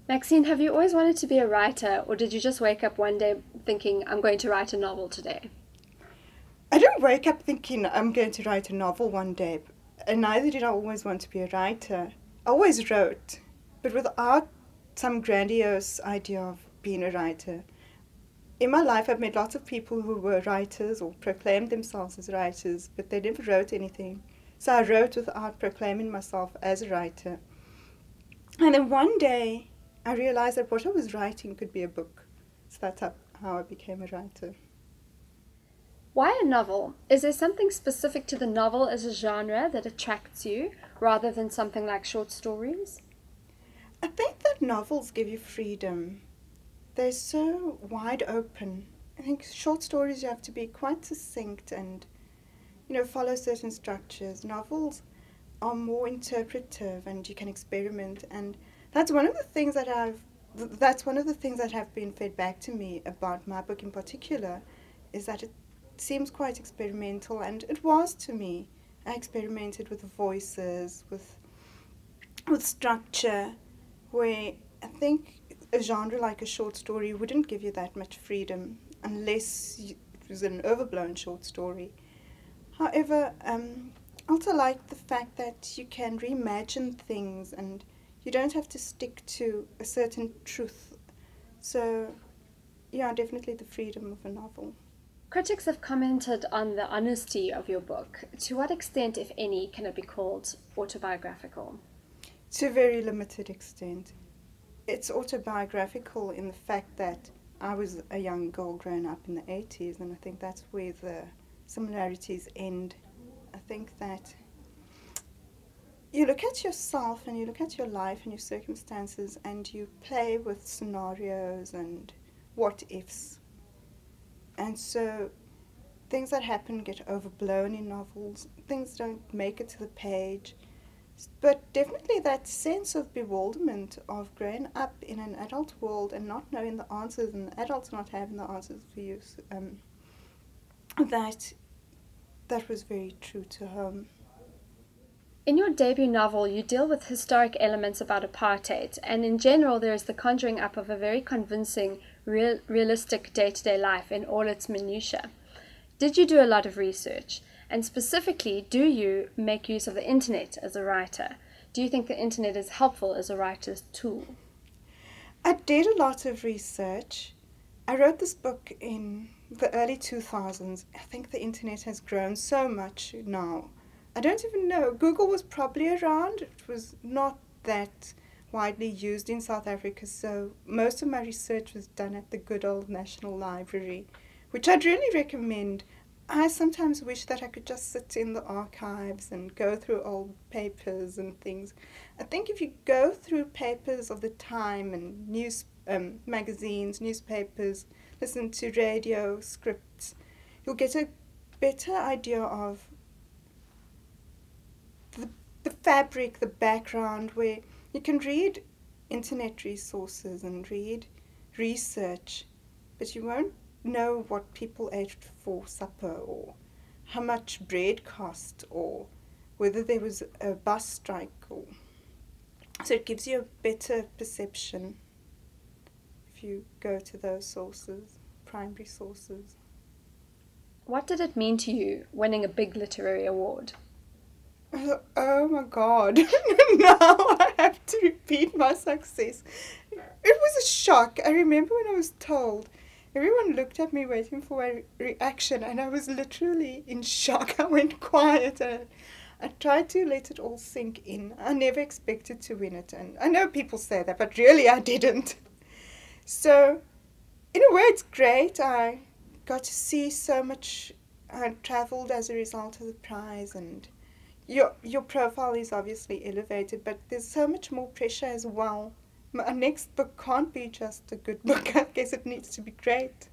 Maxine, have you always wanted to be a writer, or did you just wake up one day thinking, I'm going to write a novel today? I didn't wake up thinking I'm going to write a novel one day, and neither did I always want to be a writer. I always wrote, but without some grandiose idea of being a writer. In my life, I've met lots of people who were writers or proclaimed themselves as writers, but they never wrote anything. So I wrote without proclaiming myself as a writer. And then one day, I realized that what I was writing could be a book. So that's how I became a writer. Why a novel? Is there something specific to the novel as a genre that attracts you, rather than something like short stories? I think that novels give you freedom. They're so wide open. I think short stories you have to be quite succinct and, follow certain structures. Novels are more interpretive and you can experiment, and that's one of the things that have been fed back to me about my book in particular, is that it seems quite experimental, and it was to me. I experimented with voices, with structure, where I think a genre like a short story wouldn't give you that much freedom unless it was an overblown short story. However, I also like the fact that you can reimagine things and you don't have to stick to a certain truth. So, yeah, definitely the freedom of a novel. Critics have commented on the honesty of your book. To what extent, if any, can it be called autobiographical? To a very limited extent. It's autobiographical in the fact that I was a young girl growing up in the 80s, and I think that's where the similarities end. I think that you look at yourself and you look at your life and your circumstances and you play with scenarios and what ifs. And so things that happen get overblown in novels, things don't make it to the page. But definitely that sense of bewilderment of growing up in an adult world and not knowing the answers, and the adults not having the answers for you, that was very true to home. In your debut novel, you deal with historic elements about apartheid, and in general, there is the conjuring up of a very convincing, realistic day-to-day life in all its minutiae. Did you do a lot of research? And specifically, do you make use of the internet as a writer? Do you think the internet is helpful as a writer's tool? I did a lot of research. I wrote this book in the early 2000s. I think the internet has grown so much now. I don't even know. Google was probably around. It was not that widely used in South Africa, so most of my research was done at the good old National Library, which I'd really recommend. I sometimes wish that I could just sit in the archives and go through old papers and things. I think if you go through papers of the time and magazines, newspapers, listen to radio scripts, you'll get a better idea of the fabric, the background, where you can read internet resources and read research, but you won't know what people ate for supper, or how much bread cost, or whether there was a bus strike. So it gives you a better perception if you go to those sources, primary sources. What did it mean to you winning a big literary award? Oh my God, now I have to repeat my success. It was a shock. I remember when I was told, everyone looked at me waiting for a reaction, and I was literally in shock. I went quiet and I tried to let it all sink in. I never expected to win it, and I know people say that, but really I didn't. So, in a way, it's great. I got to see so much. I travelled as a result of the prize, and your profile is obviously elevated, but there's so much more pressure as well. My next book can't be just a good book. I guess it needs to be great.